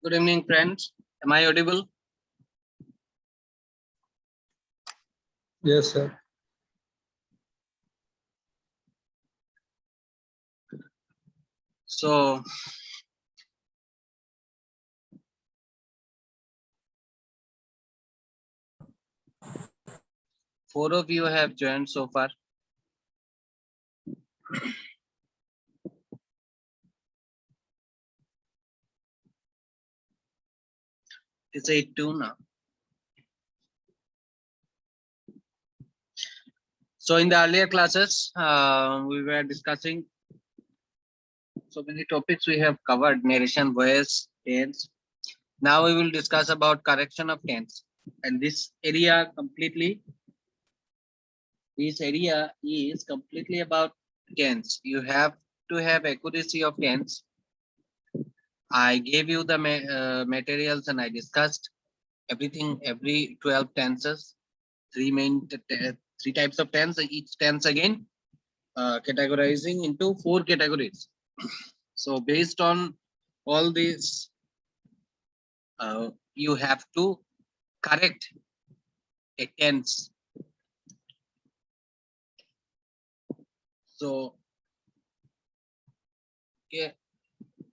Good evening, friends. Am I audible? Yes, sir. So, four of you have joined so far. It's 8:02 now. So, in the earlier classes, we were discussing so many topics we have covered: narration, voice, tense. Now we will discuss about correction of tense. And this area is completely about tense. You have to have accuracy of tense. I gave you the materials and I discussed everything, every 12 tenses, three types of tense, each tense again categorizing into 4 categories. So based on all these, you have to correct a tense. So, okay,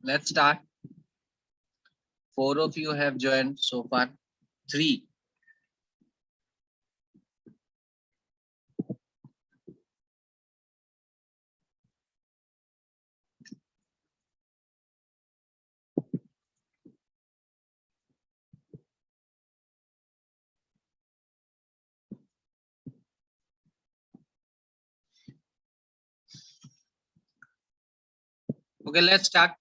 let's start. 4 of you have joined so far. 3. Okay, let's start.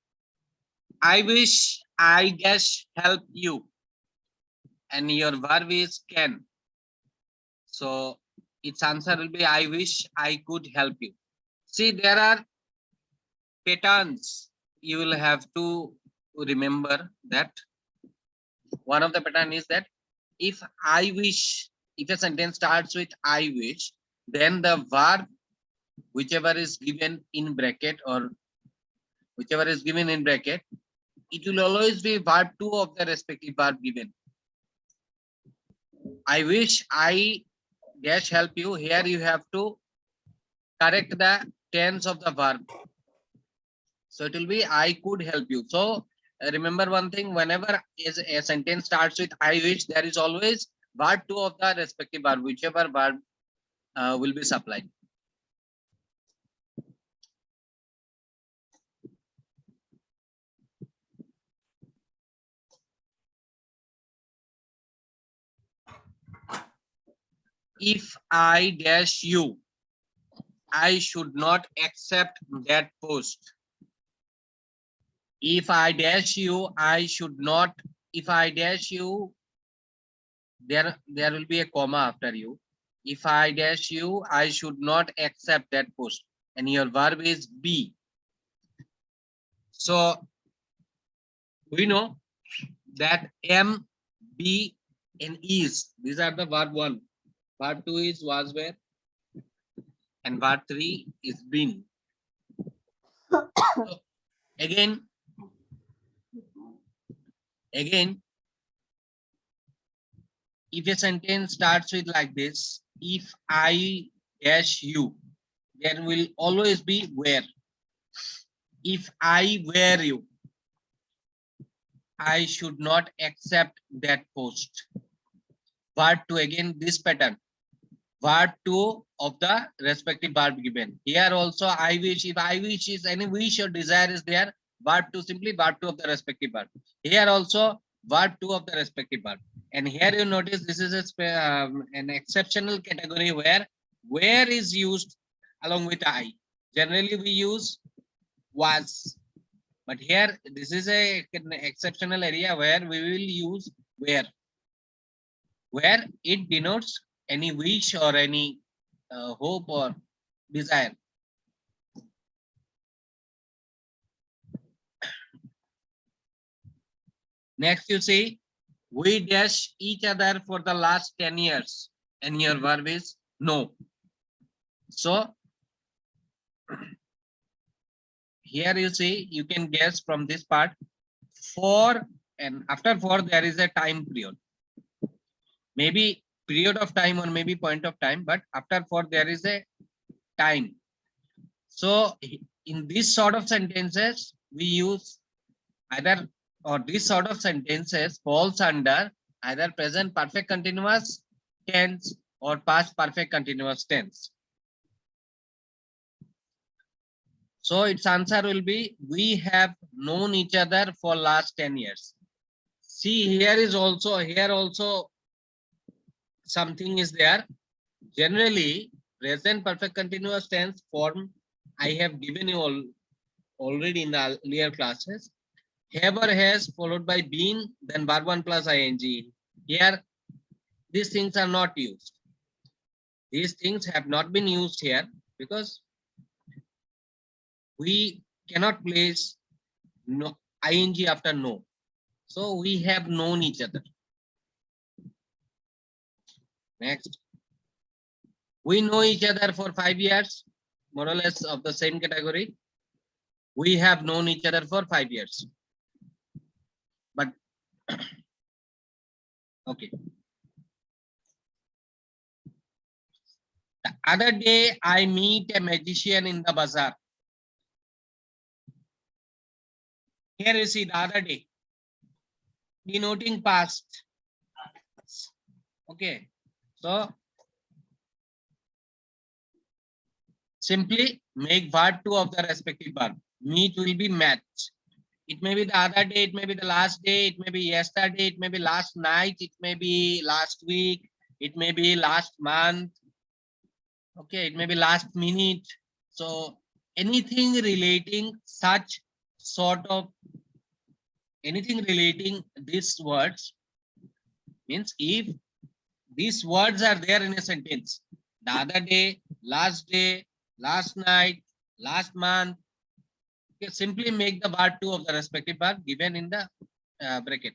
I wish I dash help you. And your verb is can. So its answer will be I wish I could help you. See, there are patterns. You will have to remember that. One of the pattern is that if I wish, if a sentence starts with I wish, then the verb, whichever is given in bracket or whichever is given in bracket, it will always be verb 2 of the respective verb given. I wish I dash help you. Here you have to correct the tense of the verb. So it will be I could help you. So remember one thing, whenever a sentence starts with I wish, there is always verb 2 of the respective verb, whichever verb will be supplied. If I dash you, I should not accept that post. If I dash you, I should not. If I dash you, there will be a comma after you. If I dash you, I should not accept that post. And your verb is be. So we know that am, be, and is. These are the verb 1. Verb 2 is was, were, and verb 3 is been. So again, if a sentence starts with like this, if I dash you, there will always be where. If I were you, I should not accept that post. Verb 2, again this pattern. Verb 2 of the respective verb given. Here also I wish, if I wish is any wish or desire is there, verb 2 simply verb 2 of the respective verb. Here also verb 2 of the respective verb. And here you notice this is an exceptional category where is used along with I. Generally we use was. But here, this is an exceptional area where we will use where it denotes any wish or any hope or desire. Next, you see, we dash each other for the last 10 years, and your verb is no. So, here you see, you can guess from this part, for and after for there is a time period. Maybe period of time or maybe point of time, but after for there is a time. So in this sort of sentences, we use either, or this sort of sentences falls under either present perfect continuous tense or past perfect continuous tense. So its answer will be, we have known each other for last 10 years. See, here also something is there. Generally, present perfect continuous tense form I have given you all already in the earlier classes. Have or has followed by been, then verb 1 plus ing. Here, these things are not used. These things have not been used here because we cannot place no ing after no. So we have known each other. Next. We know each other for 5 years, more or less of the same category. We have known each other for 5 years. But okay. The other day I meet a magician in the bazaar. Here you see the other day, denoting past. Okay, so simply make verb 2 of the respective verb. Meet will be met. It may be the other day, it may be the last day, it may be yesterday, it may be last night, it may be last week, it may be last month. Okay, it may be last minute. So anything relating such sort of, anything relating these words means if these words are there in a sentence, the other day, last night, last month, okay, simply make the verb 2 of the respective verb given in the bracket.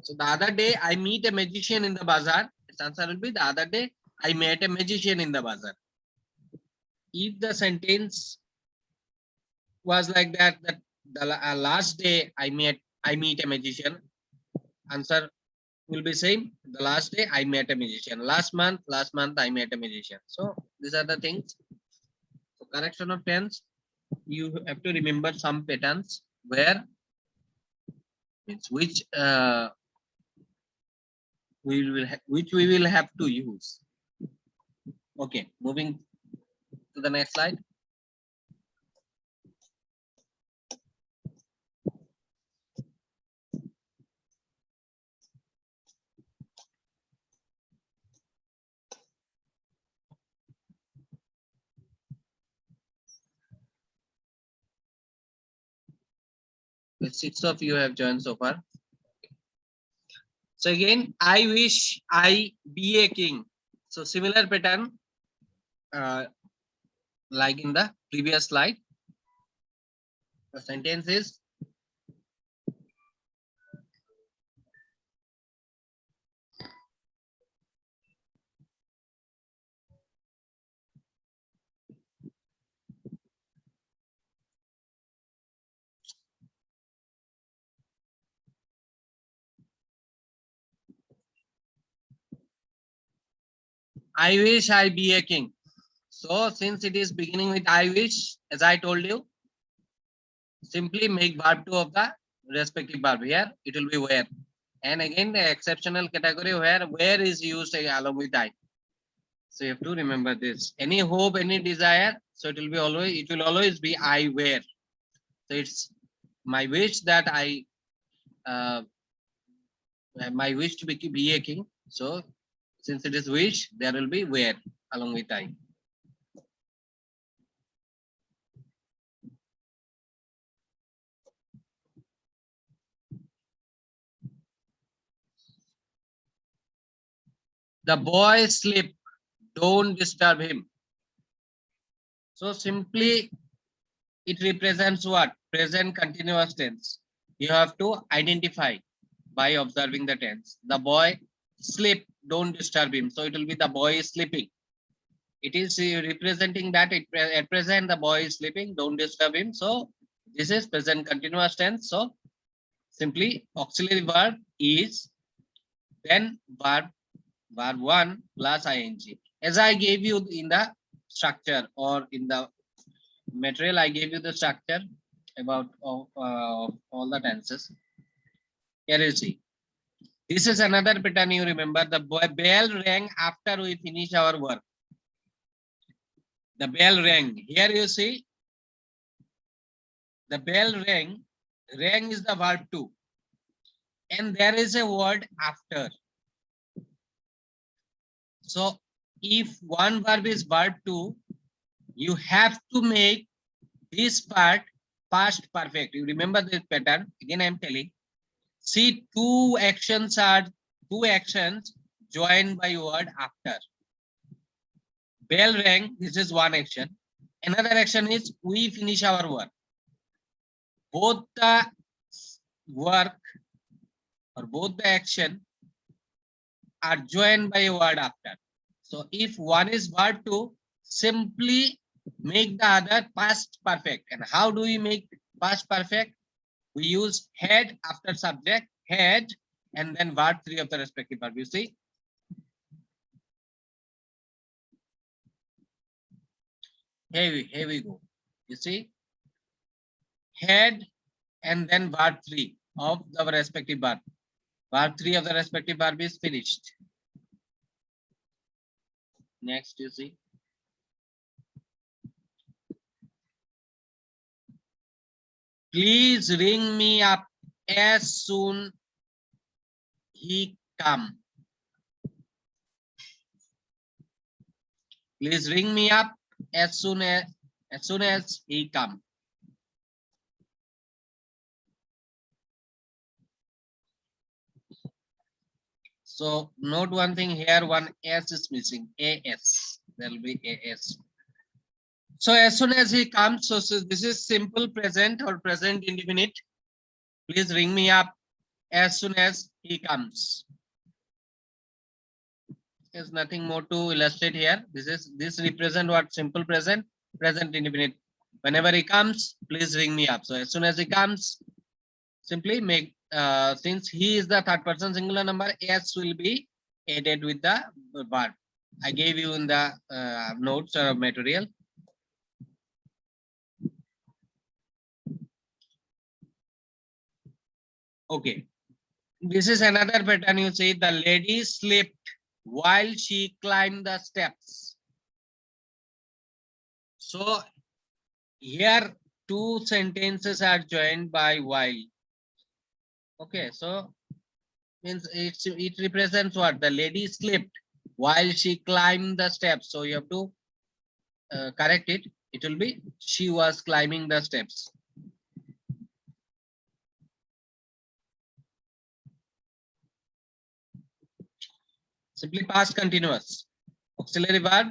So the other day I meet a magician in the bazaar. Its answer will be, the other day I met a magician in the bazaar. If the sentence was like that, the last day I meet a magician, answer will be same. The last day I met a magician. Last month I met a magician. So these are the things. So correction of tense, you have to remember some patterns where it's which which we will have to use. Okay, moving to the next slide. The 6 of you have joined so far. So again, I wish I be a king. So similar pattern like in the previous slide. The sentence is, I wish I be a king. So since it is beginning with I wish, as I told you, simply make verb 2 of the respective verb. Here it will be where. And again the exceptional category where is used along with I. So you have to remember this. Any hope, any desire, so it will always be I where. So it's my wish that I my wish to be a king. So since it is wish, there will be where along with I. The boy sleep, don't disturb him. So simply it represents what? Present continuous tense. You have to identify by observing the tense. The boy sleep, don't disturb him. So it will be the boy is sleeping. It is representing that at present the boy is sleeping, don't disturb him. So this is present continuous tense. So simply auxiliary verb is then verb 1 plus ing. As I gave you in the structure or in the material, I gave you the structure about all the tenses. Here you see. This is another pattern you remember. The bell rang after we finish our work. The bell rang. Here you see. The bell rang. Rang is the verb 2. And there is a word after. So if one verb is verb 2, you have to make this part past perfect. You remember this pattern? Again, I am telling. See, two actions joined by word after. Bell rang, this is one action. Another action is we finish our work. Both the work or both the action are joined by a word after. So if one is verb 2, simply make the other past perfect. And how do we make past perfect? We use had after subject, had, and then verb 3 of the respective verb. You see? Here we go. You see? Had and then verb 3 of the respective verb. Verb 3 of the respective verb is finished. Next, you see. Please ring me up as soon he come. Please ring me up as soon as he come. So note one thing here, one S is missing, AS. There will be AS. So as soon as he comes, so this is simple present or present indefinite. Please ring me up as soon as he comes. There's nothing more to illustrate here. This represent what? Simple present, present indefinite. Whenever he comes, please ring me up. So as soon as he comes, simply make since he is the third person singular number, S will be added with the verb. I gave you in the notes or material. Okay. This is another pattern. You see, the lady slept while she climbed the steps. So here two sentences are joined by while. Okay, so means it represents what? The lady slept while she climbed the steps. So you have to correct it. It will be she was climbing the steps. Simply past continuous. Auxiliary verb,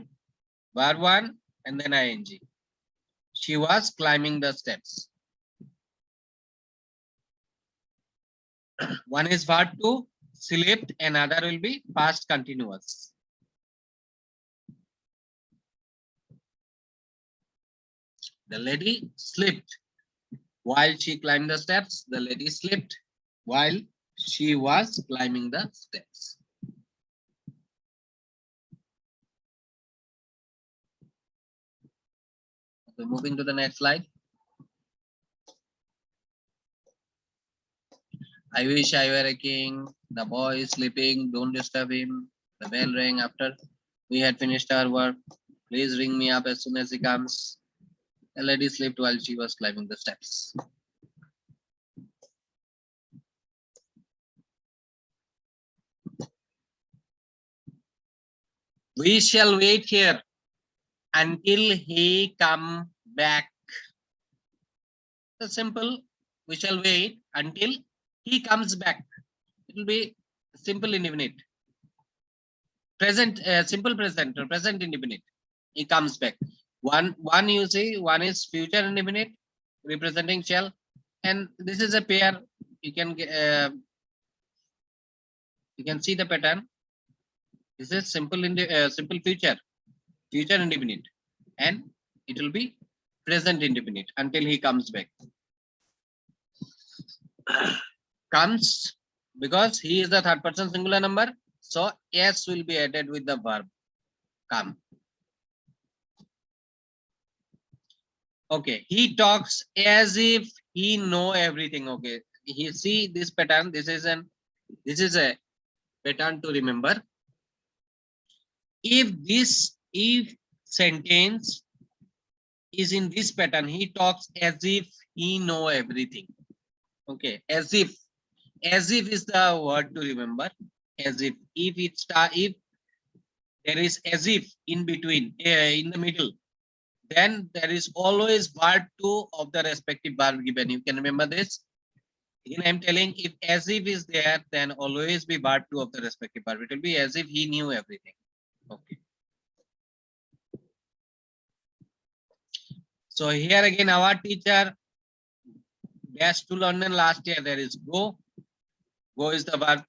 verb 1, and then ing. She was climbing the steps. One is verb 2, slept, and other will be past continuous. The lady slept while she climbed the steps. The lady slept while she was climbing the steps. Okay, moving to the next slide. I wish I were a king. The boy is sleeping. Don't disturb him. The bell rang after we had finished our work. Please ring me up as soon as he comes. The lady slept while she was climbing the steps. We shall wait here until he come back. So simple. We shall wait until he comes back. It will be simple indefinite. Present, simple present or present indefinite. He comes back. One you see, one is future indefinite representing shall, and this is a pair. You can see the pattern. This is simple simple future indefinite, and it will be present indefinite until he comes back. comes because he is the third person singular number. So s will be added with the verb come. Okay, he talks as if he know everything. Okay, he see this pattern. This is a pattern to remember. If sentence is in this pattern, he talks as if he know everything. Okay, as if is the word to remember. As if if there is as if in between, in the middle, then there is always verb 2 of the respective verb given. You can remember this. Again, I'm telling, if as if is there, then always be verb 2 of the respective verb. It will be as if he knew everything. Okay. So here again, our teacher dash to London last year. There is go. Go is the verb.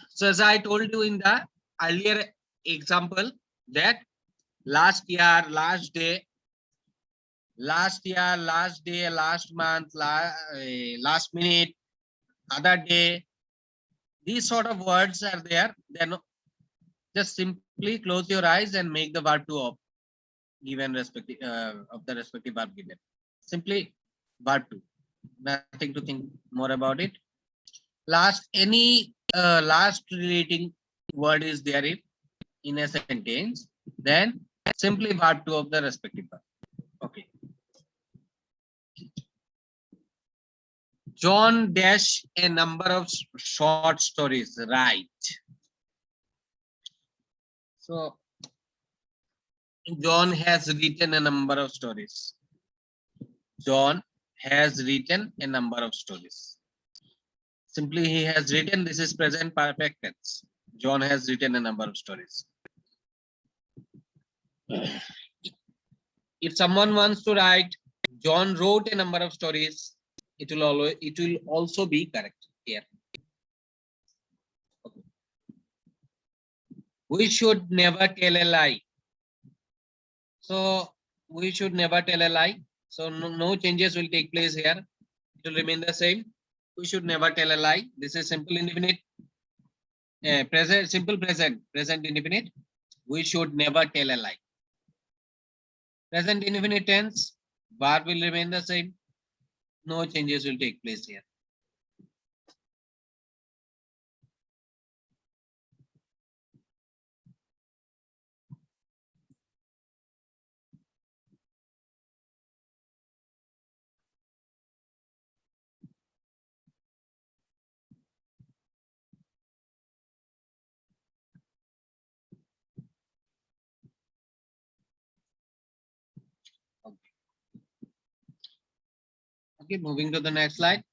So as I told you in the earlier example, that last year, last day, last month, last minute, other day, these sort of words are there. Then just simply close your eyes and make the verb 2 of given respective of the respective verb given. Simply verb 2. Nothing to think more about it. Last relating word is there in a sentence, then simply verb 2 of the respective verb. Okay. John dash a number of short stories, right? So John has written a number of stories. John has written a number of stories. Simply he has written, this is present perfect tense. John has written a number of stories. If someone wants to write, John wrote a number of stories, it will also be correct here. Okay. We should never tell a lie. So we should never tell a lie. So no changes will take place here. It will remain the same. We should never tell a lie. This is simple indefinite. Present indefinite. We should never tell a lie. Present indefinite tense, verb will remain the same. No changes will take place here. Okay, moving to the next slide.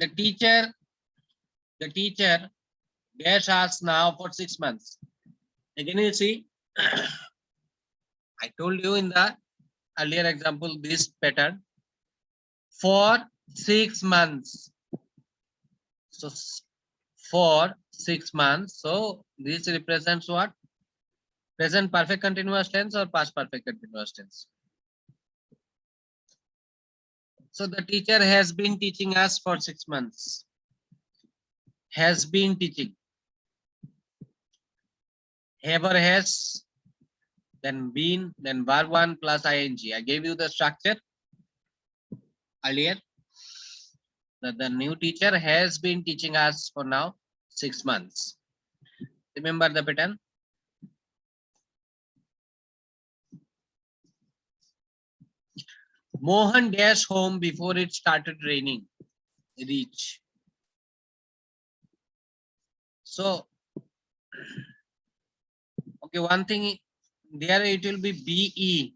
The teacher dash us now for 6 months. Again, you see, I told you in the earlier example, this pattern for 6 months. So for 6 months. So this represents what? Present perfect continuous tense or past perfect continuous tense? So the teacher has been teaching us for 6 months. Has been teaching. Have or has, then been, then verb 1 plus ing. I gave you the structure earlier. That the new teacher has been teaching us for now 6 months. Remember the pattern? Mohan dashed home before it started raining. Reach. So, okay, one thing there, it will be BE,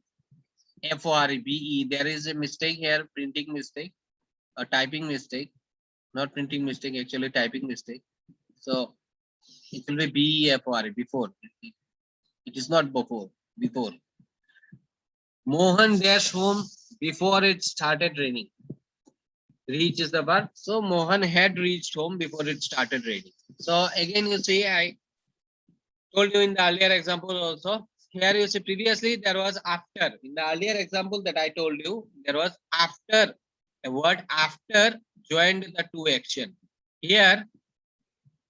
FORE, BE. There is a mistake here, printing mistake, a typing mistake, not printing mistake, actually typing mistake. So it will be BE, FORE, before. It is not before. Mohan dashed home before it started raining. Reach is the verb. So Mohan had reached home before it started raining. So again, you see, I told you in the earlier example also. Here you see previously there was after. In the earlier example that I told you, there was after. The word after joined the two action. Here,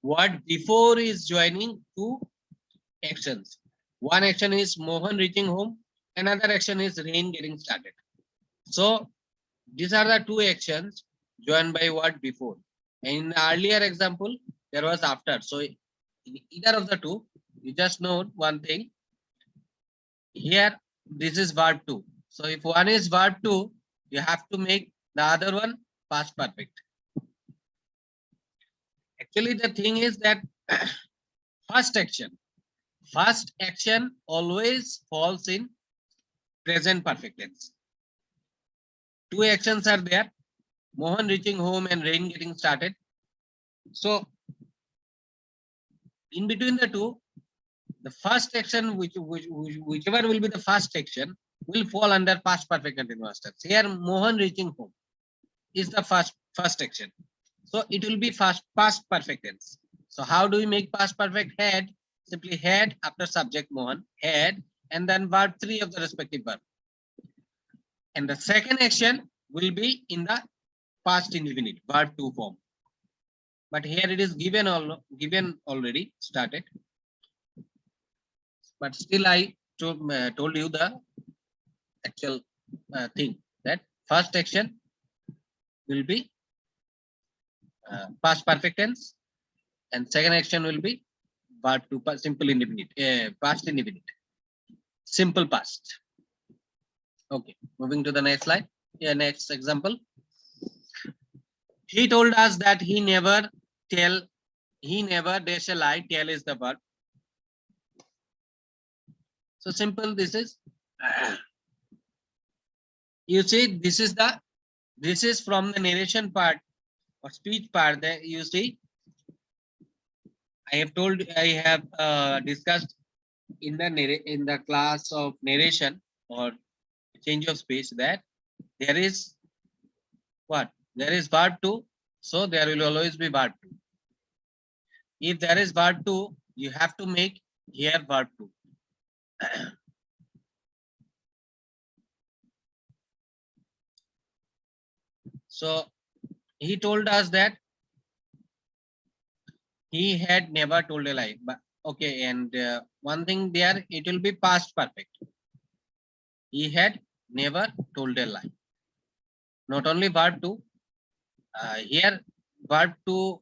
word before is joining two actions. One action is Mohan reaching home. Another action is rain getting started. So these are the two actions joined by word before. And in the earlier example, there was after. So in either of the two, you just know one thing. Here, this is verb 2. So if one is verb 2, you have to make the other one past perfect. Actually, the thing is that first action always falls in present perfect tense. Two actions are there. Mohan reaching home and rain getting started. So in between the two, the first action, whichever will be the first action, will fall under past perfect continuous tense. Here, Mohan reaching home is the first action. So it will be past perfect tense. So how do we make past perfect? Had, simply had after subject Mohan, had, and then verb 3 of the respective verb. And the second action will be in the past indefinite, verb 2 form. But here it is given already started. But still I told you the actual thing that first action will be past perfect tense and second action will be verb 2 simple indefinite, past indefinite, simple past. Okay, moving to the next slide. Yeah, next example. He told us that he never dash a lie. Tell is the verb. So simple. This is. You see, this is from the narration part or speech part. That you see, I have discussed in the class of narration or change of speech that there is what? There is verb 2, so there will always be verb 2. If there is verb 2, you have to make here verb 2. So he told us that he had never told a lie. But okay, and one thing there, it will be past perfect. He had never told a lie. Not only verb 2, here verb 2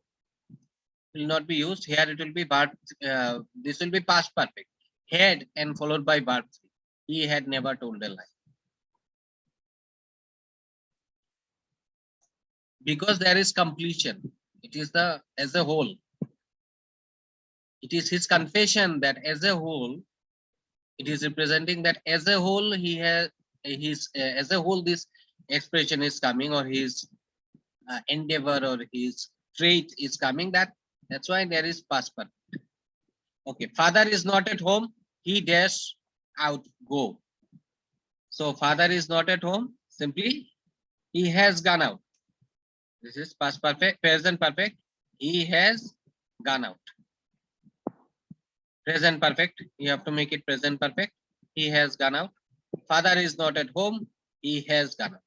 will not be used. Here it will be verb, this will be past perfect. Had and followed by verb 3. He had never told a lie. Because there is completion. It is as a whole. It is his confession that as a whole, it is representing that as a whole as a whole this expression is coming or his endeavor or his trait is coming. That's why there is past perfect. Okay, father is not at home. He dash out go. So father is not at home. Simply he has gone out. This is past perfect, present perfect. He has gone out. Present perfect. You have to make it present perfect. He has gone out. Father is not at home. He has gone out.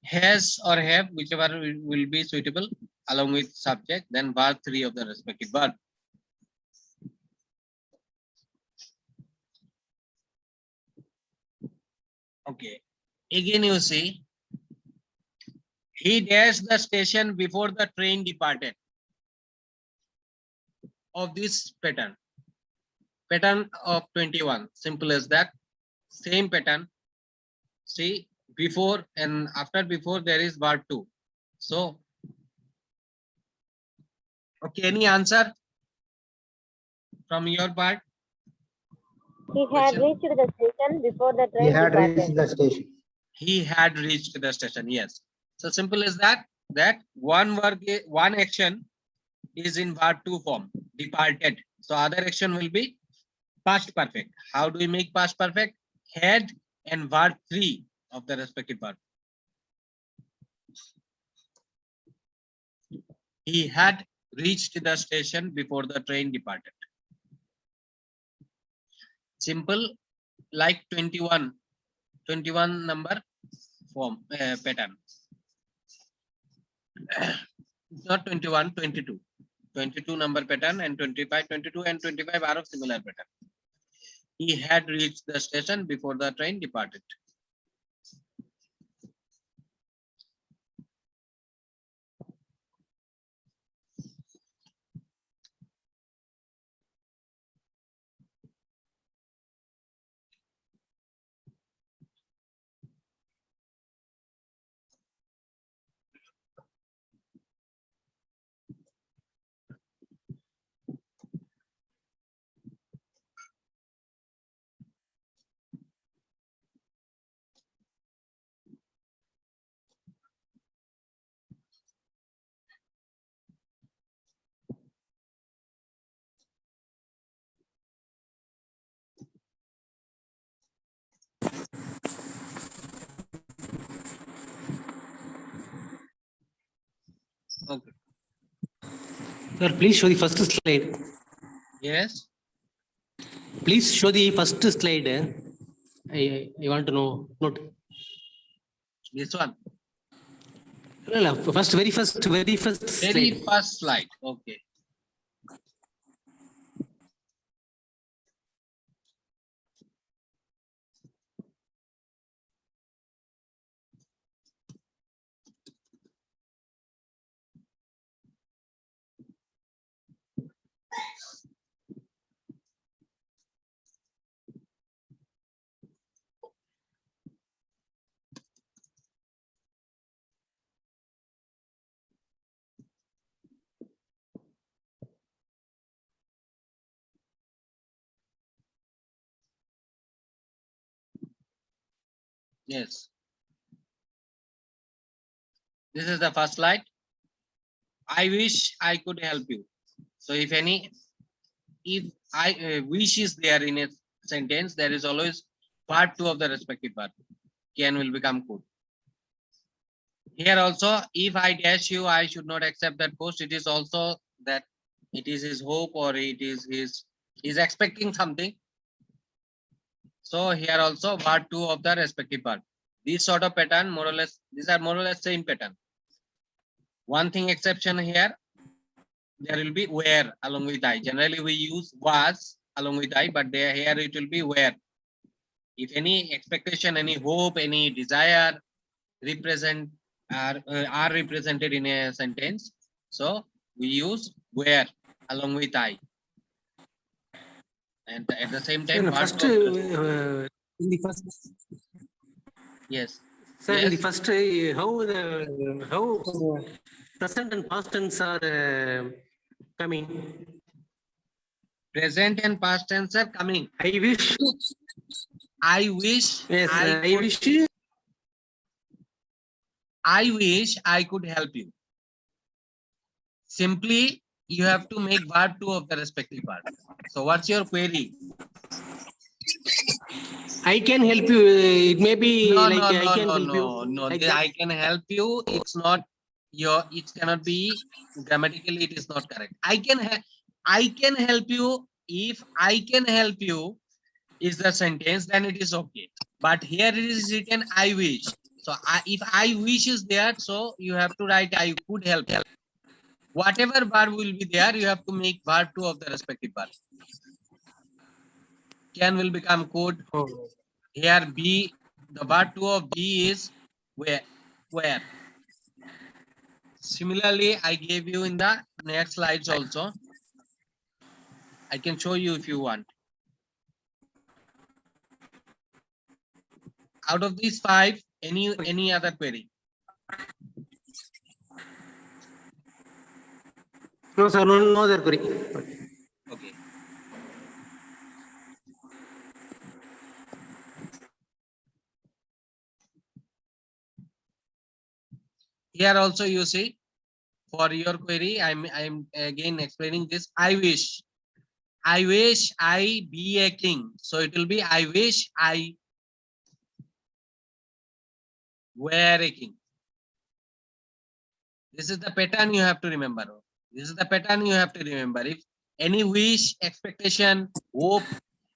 Has or have, whichever will be suitable, along with subject, then verb 3 of the respective verb. Okay. Again, you see, he dashed the station before the train departed. Of this pattern of 21, simple as that. Same pattern. See, before and after before there is verb 2. So, okay, any answer from your part? He had reached the station before the train He had departed. reached the station. He had reached the station. Yes. So simple as that. That one action is in verb 2 form, departed. So other action will be past perfect. How do we make past perfect? Had and verb 3 of the respective verb. He had reached the station before the train departed. Simple, like 21 number form pattern. It's not 21, 22. 22 number pattern and 25, 22 and 25 are of similar pattern. He had reached the station before the train departed. Okay. Sir, please show the first slide. Yes. Please show the first slide. I want to know. Note. This one. No, first, very first Very slide. first slide. Okay. Yes. This is the first slide. I wish I could help you. So if I wish is there in a sentence, there is always part 2 of the respective verb. Can will become could. Here also, if I dash you, I should not accept that post. It is also that it is his hope or it is he's expecting something. So here also part 2 of the respective verb. This sort of pattern, more or less, these are more or less same pattern. One thing exception here, there will be where along with I. Generally we use was along with I, but there here it will be where. If any expectation, any hope, any desire represent are represented in a sentence, so we use where along with I. And at the same time, Sir, part first, two of in the first, yes. sir, in the Yes. first, how present and past tense are coming. Present and past tense are coming. I wish. I wish. Yes, I could, wish. I wish I could help you. Simply, you have to make verb 2 of the respective verb. So, what's your query? I can help you. It may be No, like no, I no, can no, help no, you. no. Like I can help you. It's not your. It cannot be grammatically. It is not correct. I can help you. If I can help you is the sentence, then it is okay. But here it is written I wish. So if I wish is there, so you have to write I could help. Whatever verb will be there, you have to make verb 2 of the respective verb. Can will become could. Oh. Here be, the verb 2 of be is where. Similarly, I gave you in the next slides also. I can show you if you want. Out of these 5, any other query? No, sir, no other query. Okay. Here also you see, for your query, I'm again explaining this. I wish I be a king. So it will be I wish I were a king. This is the pattern you have to remember. This is the pattern you have to remember. If any wish, expectation, hope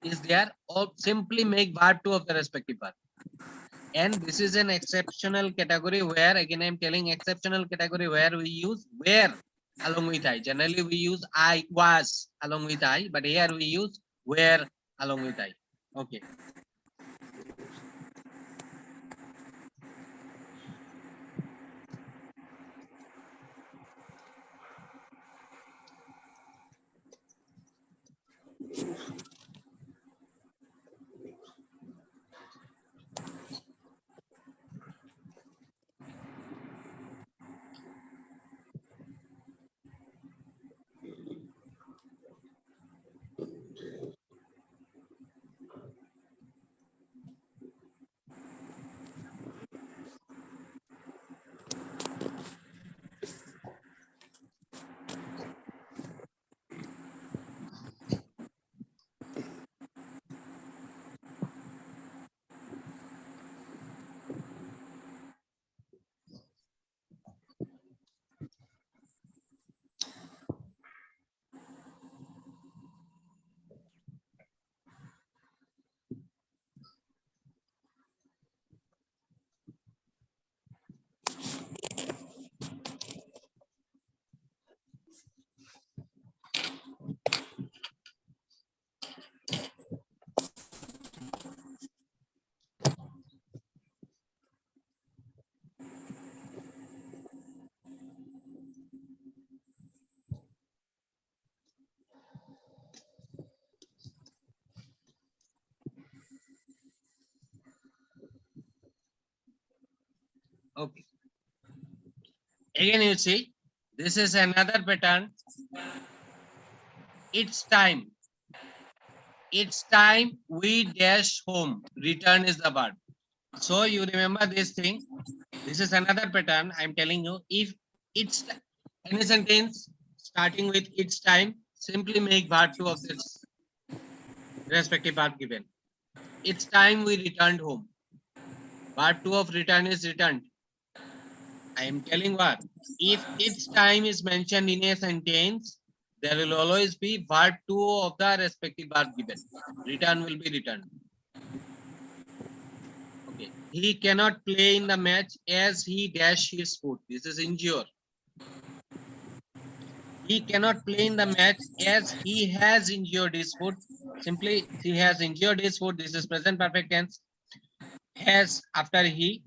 is there, or simply make verb 2 of the respective verb. And this is an exceptional category where, again, I'm telling exceptional category where we use where along with I. Generally, we use I was along with I, but here we use where along with I. Okay. Okay. Again, you see, this is another pattern. It's time. It's time we dash home. Return is the verb. So you remember this thing. This is another pattern. I'm telling you. If it's any sentence starting with it's time, simply make verb 2 of this respective verb given. It's time we returned home. Verb 2 of return is returned. I am telling what? If its time is mentioned in a sentence, there will always be verb 2 of the respective verb given. Return will be returned. Okay. He cannot play in the match as he dash his foot. This is injure. He cannot play in the match as he has injured his foot. Simply, he has injured his foot. This is present perfect tense. Has after he,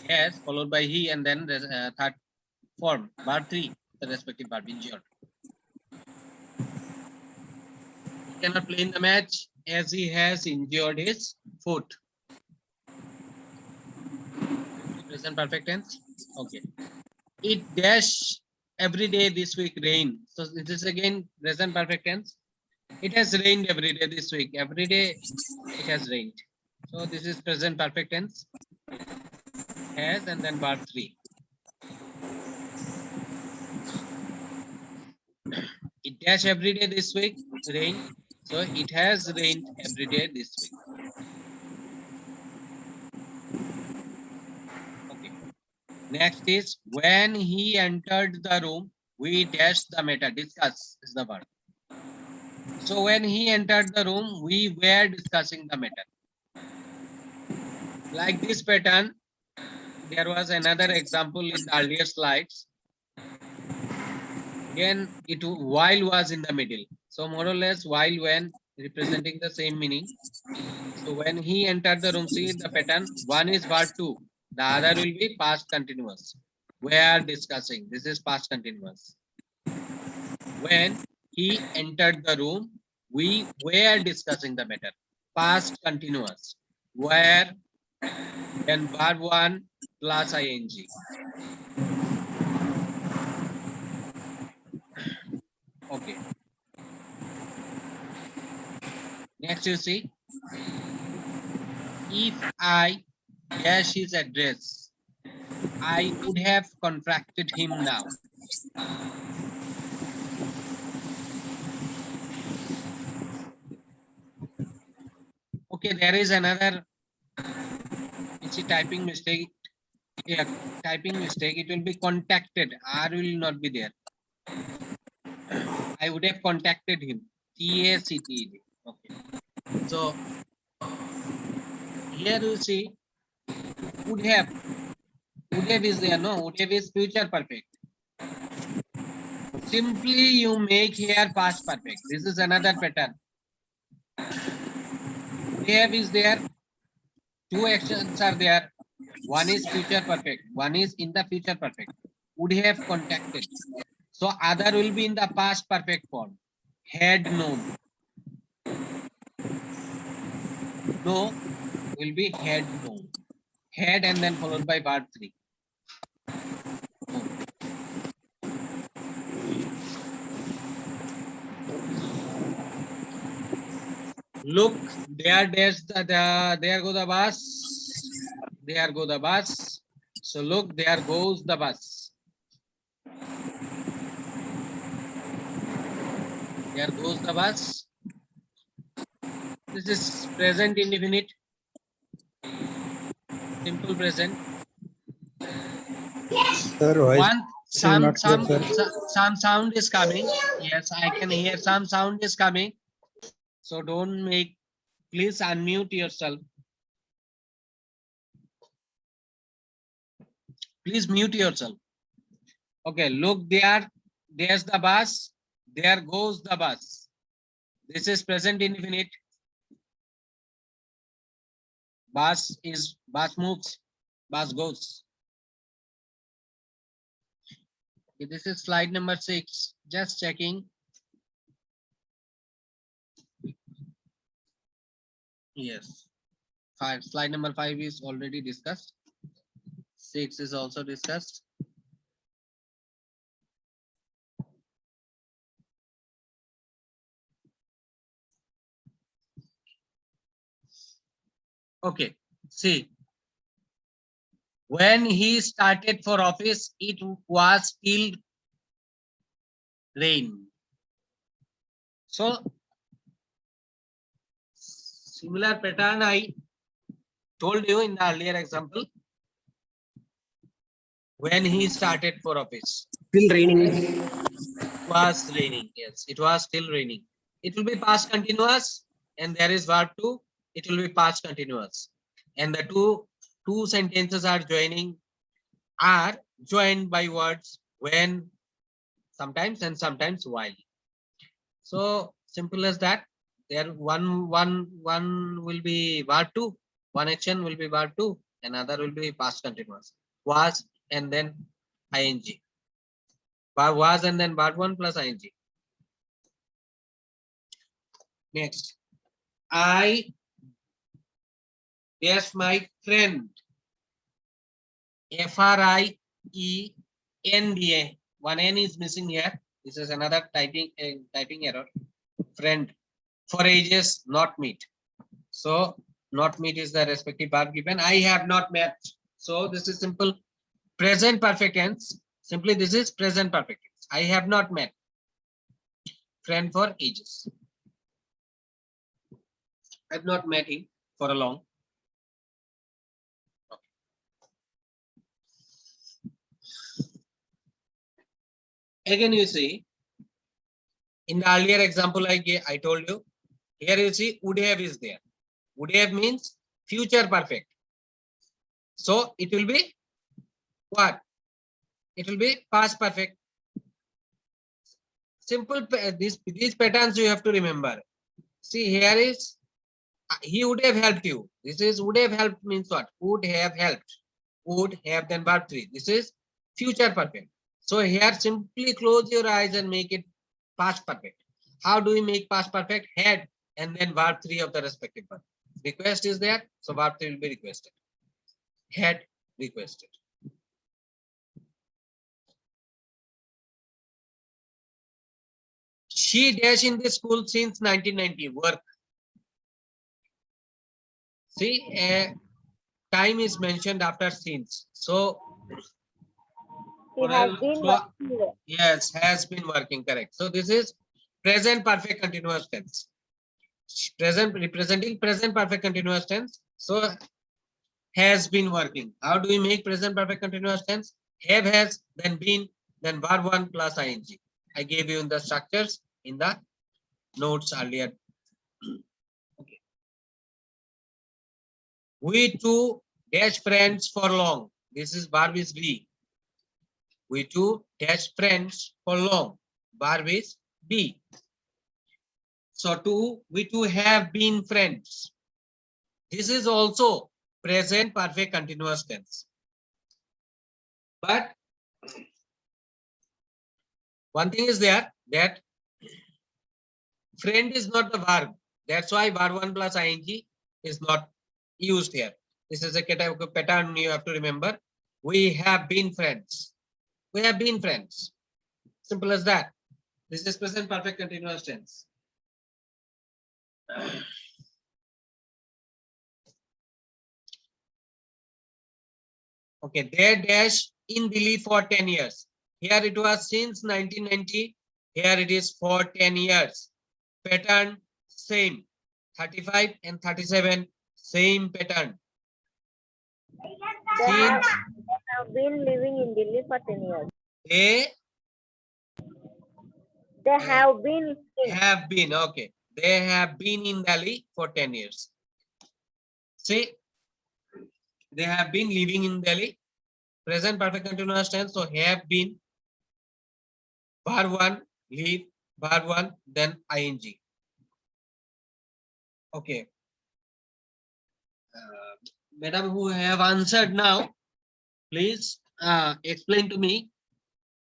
has followed by he, and then the third form, verb 3, the respective verb injured. He cannot play in the match as he has injured his foot. Present perfect tense. Okay. It dash every day this week rain. So this is again present perfect tense. It has rained every day this week. Every day it has rained. So this is present perfect tense. Has and then verb 3. It dash every day this week rain. So it has rained every day this week. Okay. Next is when he entered the room, we dash the matter. Discuss is the verb. So when he entered the room, we were discussing the matter. Like this pattern, there was another example in the earlier slides. Again, it while was in the middle. So more or less while when representing the same meaning. So when he entered the room, see the pattern. One is verb 2. The other will be past continuous. We are discussing. This is past continuous. When he entered the room, we were discussing the matter. Past continuous. Where then verb 1 plus ing. Okay. Next you see, if I dash his address, I would have contracted him now. Okay, there is another typing mistake. Yeah, typing mistake. It will be contacted. R will not be there. I would have contacted him. TACTED. Okay. So here you see would have. Would have is there. No, would have is future perfect. Simply you make here past perfect. This is another pattern. Would have is there. Two actions are there. One is future perfect. One is in the future perfect. Would have contacted. So other will be in the past perfect form. Had known. No will be had known. Had and then followed by verb 3. Look, there go the bus. There go the bus. So look, there goes the bus. There goes the bus. This is present indefinite. Simple present. Sir, voice One is not clear, sir. some sound is coming. Yes, I can hear some sound is coming. So don't make. Please unmute yourself. Please mute yourself. Okay, look there. There's the bus. There goes the bus. This is present indefinite. Bus moves. Bus goes. Okay, this is slide number 6. Just checking. Yes. 5. Slide number 5 is already discussed. 6 is also discussed. Okay, see. When he started for office, it was still rain. So, similar pattern I told you in the earlier example. When he started for office, Still raining. was raining. Yes, it was still raining. It will be past continuous, and there is verb 2. It will be past continuous, and the two sentences are joined by words when, sometimes, and sometimes while. So simple as that. There one will be verb 2. One action will be verb 2. Another will be past continuous. Was and then ing. Was and then verb 1 plus ing. Next, I yes my friend. FRIENDA. One N is missing here. This is another typing error. Friend. For ages not meet. So not meet is the respective verb given. I have not met. So this is simple present perfect tense. Simply this is present perfect tense. I have not met. Friend for ages. I've not met him for a long. Again, you see, in the earlier example I told you, here you see would have is there. Would have means future perfect. So it will be what? It will be past perfect. Simple, these patterns you have to remember. See, here is he would have helped you. This is would have helped means what? Would have helped. Would have then verb 3. This is future perfect. So here simply close your eyes and make it past perfect. How do we make past perfect? Had and then verb 3 of the respective verb. Request is there, so verb 3 will be requested. Had requested. She dash in the school since 1990. Work. See, time is mentioned after since. So He has been working there. yes, has been working, correct. So this is present perfect continuous tense. Present representing present perfect continuous tense. So has been working. How do we make present perfect continuous tense? Have, has, then been, then verb 1 plus ing. I gave you the structures in the notes earlier. Okay. We two dash friends for long. This is verb is be. We two dash friends for long. Verb is be. So we two have been friends. This is also present perfect continuous tense. But one thing is there that friend is not the verb. That's why verb 1 plus ing is not used here. This is a pattern you have to remember. We have been friends. We have been friends. Simple as that. This is present perfect continuous tense. Okay, they dash in Delhi for 10 years. Here it was since 1990. Here it is for 10 years. Pattern same. 35 and 37 same pattern. They Since have been living in Delhi for 10 years. they They have been in have been, okay, they have been in Delhi for 10 years. See, they have been living in Delhi. Present perfect continuous tense. So have been, verb 1, live, verb 1, then ing. Okay. Madam who have answered now, please explain to me.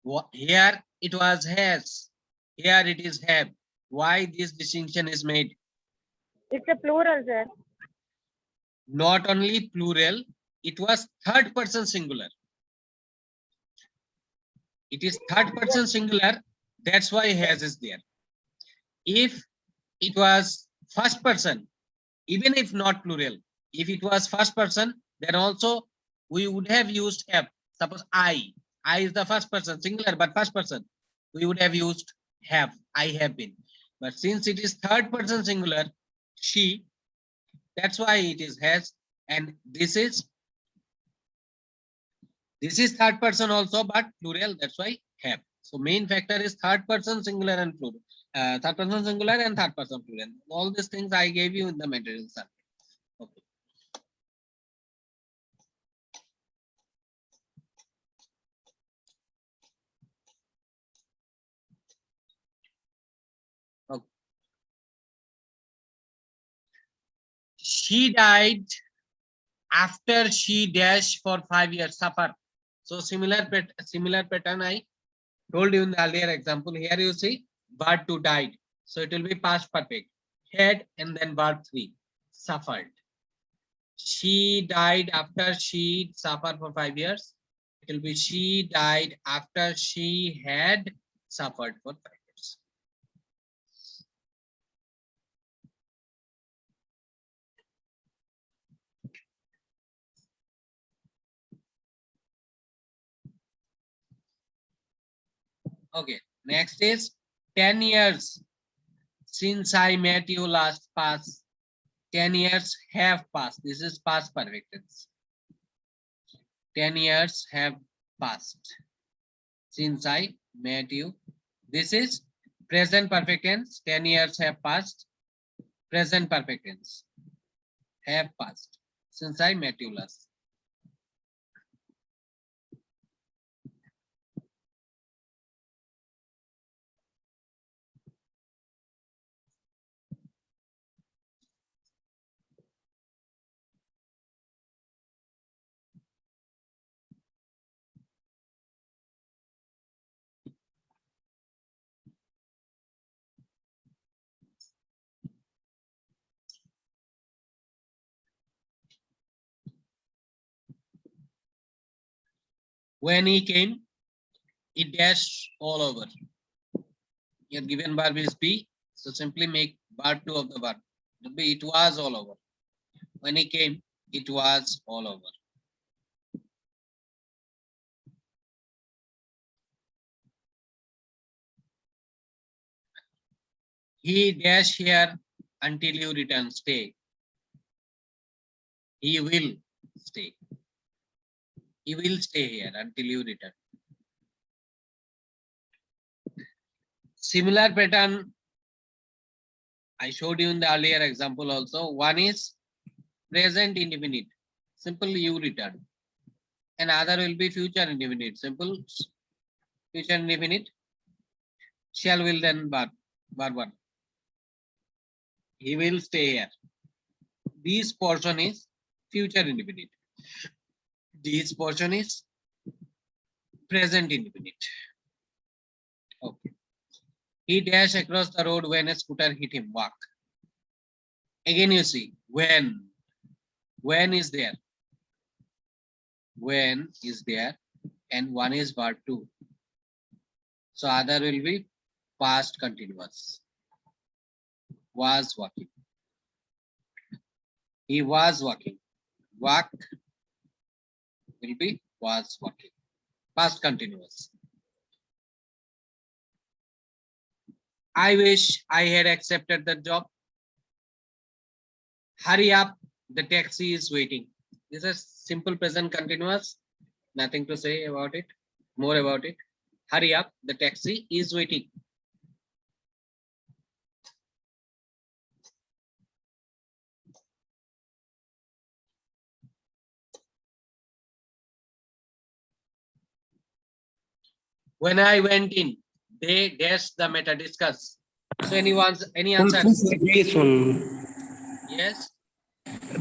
What, here it was has, here it is have. Why this distinction is made? It's a plural, sir. Not only plural, it was third person singular. It is third person singular. That's why has is there. If it was first person, even if not plural, if it was first person, then also we would have used have. Suppose I is the first person singular, but first person, we would have used have. I have been. But since it is third person singular, she, that's why it is has. And this is third person also, but plural, that's why have. So main factor is third person singular and plural. Third person singular and third person plural. All these things I gave you in the material survey. Okay. Okay. She died after she dash for 5 years suffer. So similar pattern I told you in the earlier example. Here you see verb 2 died. So it will be past perfect. Had and then verb 3 suffered. She died after she suffered for 5 years. It will be she died after she had suffered for 5 years. Okay, next is 10 years since I met you last past. 10 years have passed. This is past perfect tense. 10 years have passed since I met you. This is present perfect tense. 10 years have passed. Present perfect tense. Have passed since I met you last. When he came, it dashed all over. Your given verb is be, so simply make verb 2 of the verb. It was all over. When he came, it was all over. He dash here until you return. Stay. He will stay. He will stay here until you return. Similar pattern I showed you in the earlier example also. One is present indefinite, simple you return. And other will be future indefinite, simple future indefinite. Shall will then verb one. He will stay here. This portion is future indefinite. This portion is present indefinite. Okay. He dashed across the road when a scooter hit him. Walk. Again you see when. When is there? When is there? And one is verb 2. So other will be past continuous. Was walking. He was walking. Walk will be was walking. Past continuous. I wish I had accepted the job. Hurry up, the taxi is waiting. This is simple present continuous. Nothing to say about it. More about it. Hurry up, the taxi is waiting. When I went in, they dashed the meta discuss. So any answer? Please, the previous one. Yes,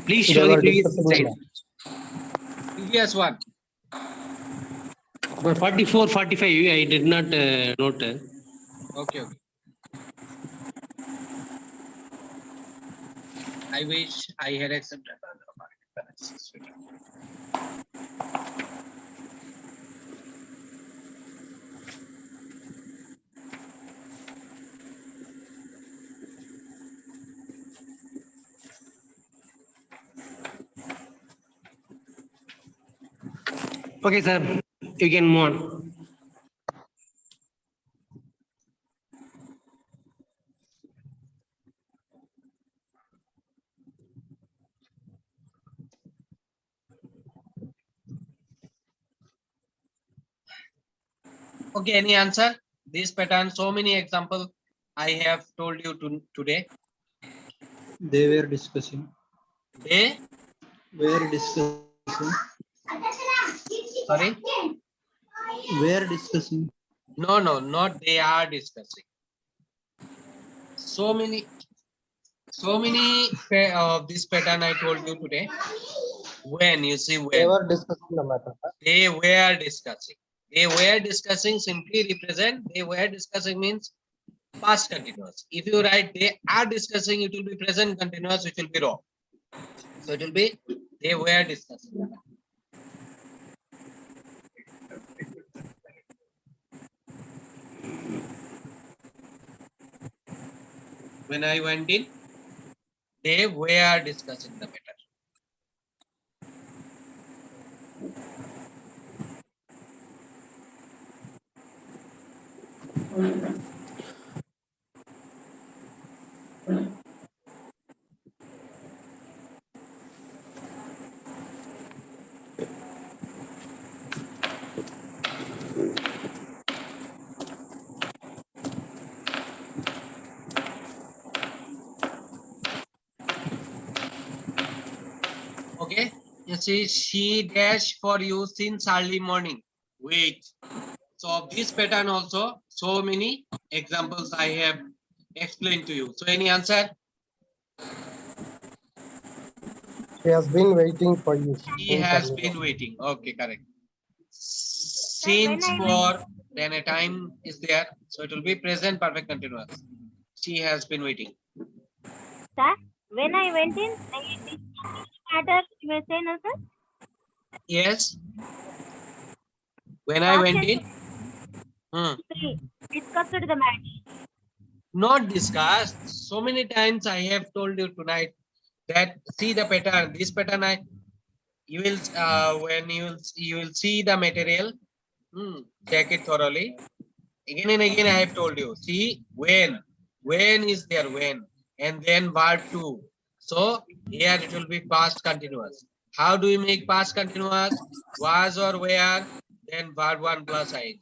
Please They show the were previous discussing the slide. previous one. But 44, 45, I did not note. Okay. I wish I had accepted. Okay, sir. You can move on. Okay, any answer? This pattern, so many examples I have told you today. They were discussing. They Were discussing. sorry. Were discussing. No, not they are discussing. So many of this pattern I told you today. When you see They when were discussing the matter. they were discussing. They were discussing simply represent they were discussing means past continuous. If you write they are discussing, it will be present continuous, which will be wrong. So it will be they were discussing. When I went in, they were discussing the matter. Okay, you see, she dash for you since early morning. Wait. So of this pattern also, so many examples I have explained to you. So any answer? She has been waiting for you. He has been waiting. Okay, correct. Since for then a time is there, so it will be present perfect continuous. She has been waiting. Sir, when I went in, I matter you were saying, no, sir? Yes. When I went in, Discussed the match. not discussed. So many times I have told you tonight that see the pattern. This pattern you will when you will see the material, check it thoroughly. Again and again I have told you. See when is there when, and then verb 2. So here it will be past continuous. How do we make past continuous? Was or were, then verb 1 plus ing.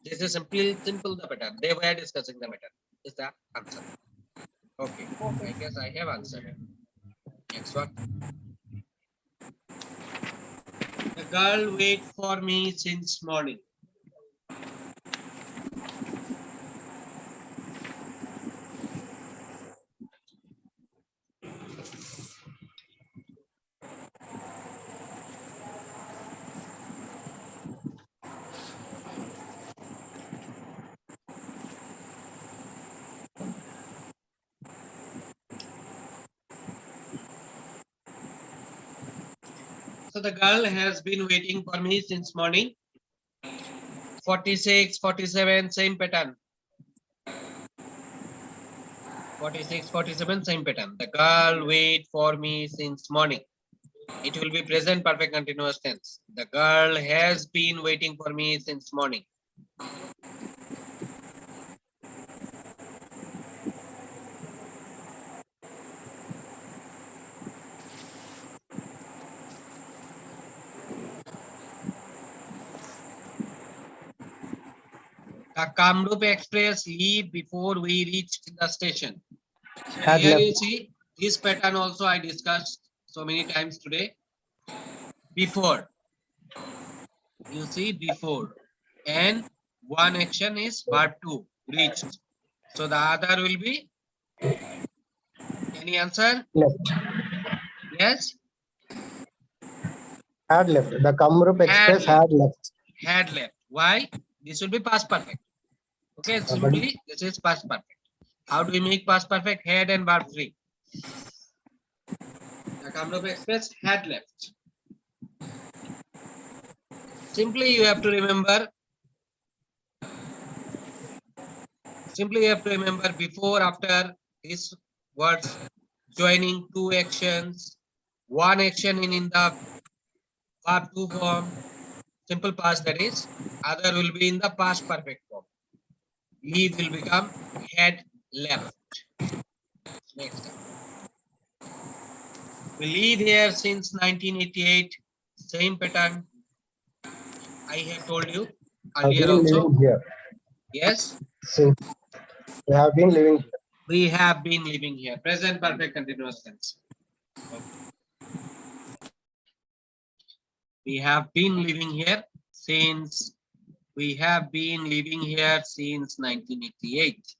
This is simple the pattern. They were discussing the matter. Is the answer. Okay. I guess I have answered. Next one. The girl wait for me since morning. So the girl has been waiting for me since morning. 46, 47, same pattern. 46, 47, same pattern. The girl wait for me since morning. It will be present perfect continuous tense. The girl has been waiting for me since morning. The Kamrup Express leave before we reached the station. So Had here you left. see this pattern also I discussed so many times today. Before. You see before. And one action is verb 2, reached. So the other will be any answer? Left. Yes? Had left. The Kamrup Express left. had left. Had left. Why? This will be past perfect. Okay, simply this is past perfect. How do we make past perfect? Had and verb 3. The Kamrup Express had left. Simply you have to remember. Simply you have to remember before, after these words joining two actions, one action in the verb 2 form, simple past that is, other will be in the past perfect form. Leave will become had left. Next up. We live here since 1988. Same pattern. I have told you Have earlier been also. living here. Yes, Since we have been living here. we have been living here. Present perfect continuous tense. Okay. We have been living here since 1988.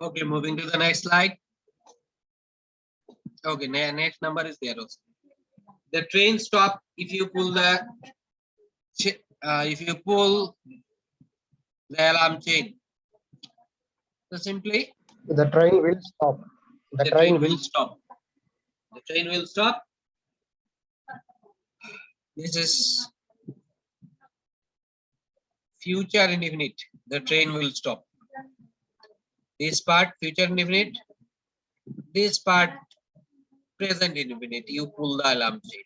Okay, moving to the next slide. Okay, next number is there also. The train stop if you pull the alarm chain. So simply The train will stop. The train will stop. The train will stop. This is future indefinite. The train will stop. This part future indefinite. This part present indefinite. You pull the alarm chain.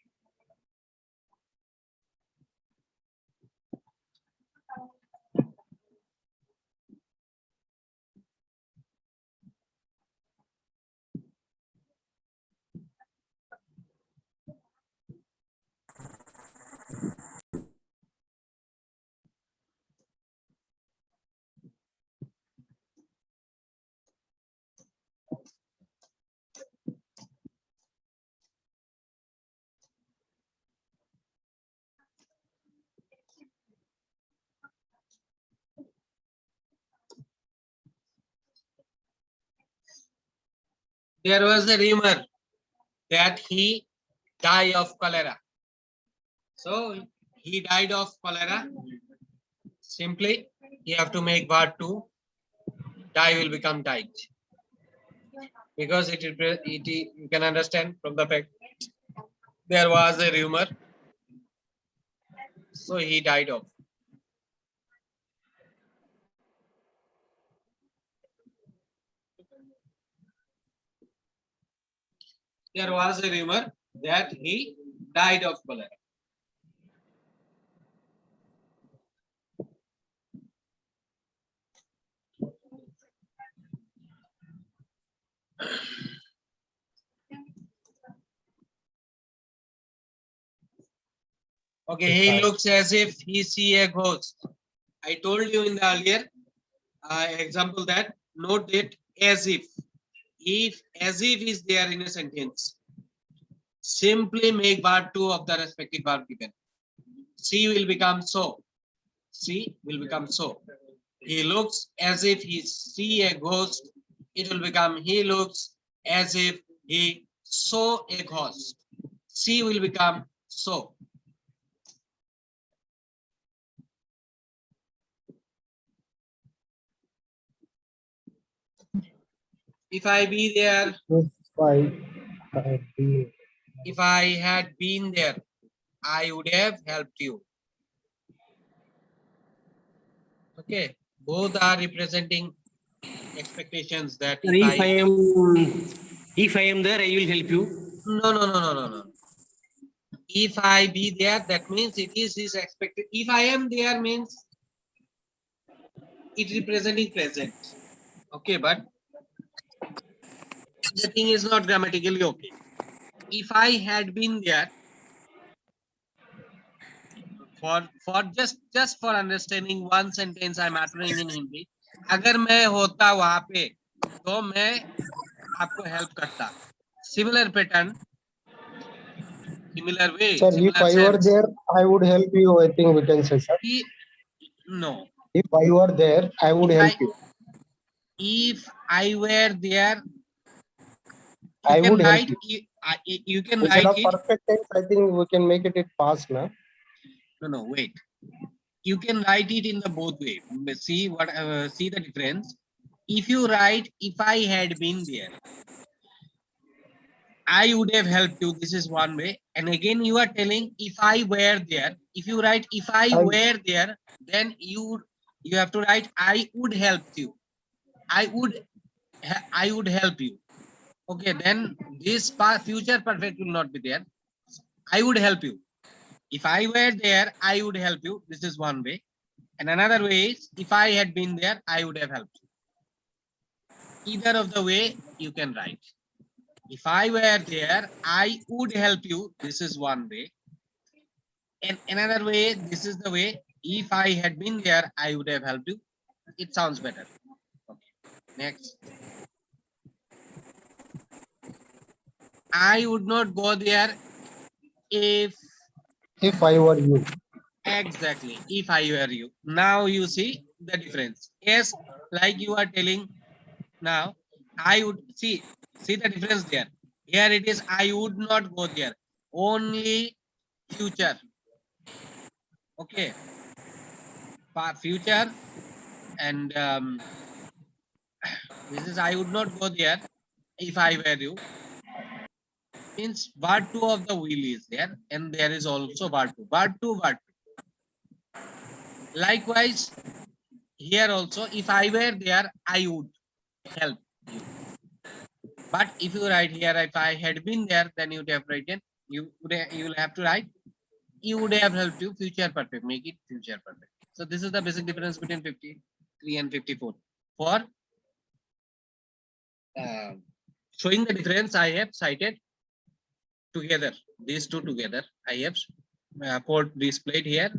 There was a rumor that he died of cholera. So he died of cholera. Simply, you have to make var 2. Die will become died. Because you can understand from the fact there was a rumor. So he died of. There was a rumor that he died of cholera. Okay, he looks as if he see a ghost. I told you in the earlier example that note it as if. If as if is there in a sentence, simply make verb 2 of the respective verb given. See will become so. See will become so. He looks as if he see a ghost. It will become he looks as if he saw a ghost. See will become so. If I be there, if I had been there, I would have helped you. Okay, both are representing expectations that If I am there, I will help you. No. If I be there, that means it is his expected. If I am there means it representing present. Okay, but the thing is not grammatically okay. If I had been there, for just for understanding one sentence I'm uttering in Hindi. अगर मैं होता वहां पे तो मैं आपको help करता. Similar pattern, similar way, Sir, if similar I were sense. there, I would help you. I think we can say, sir. No. If I were there, I would help you. If I were there, I you can would help write. you. You can Instead write of it. perfect tense, I think we can make it past now. No, wait. You can write it in the both way. See what? See the difference. If you write, if I had been there, I would have helped you. This is one way. And again, you are telling if I were there. If you write if I were there, then you have to write I would help you. I would help you. Okay, then this future perfect will not be there. I would help you. If I were there, I would help you. This is one way. And another way is if I had been there, I would have helped you. Either of the way you can write. If I were there, I would help you. This is one way. And another way, this is the way. If I had been there, I would have helped you. It sounds better. Okay. Next. I would not go there if I were you. exactly if I were you. Now you see the difference. Yes, like you are telling now, I would see the difference there. Here it is I would not go there. Only future. Okay. Future and this is I would not go there if I were you. Means part 2 of the wheel is there and there is also part 2. Part 2. Likewise, here also, if I were there, I would help you. But if you write here, if I had been there, then you would have written, you will have to write, you would have helped you future perfect, make it future perfect. So this is the basic difference between 53 and 54. For showing the difference, I have cited together, these two together, I have displayed here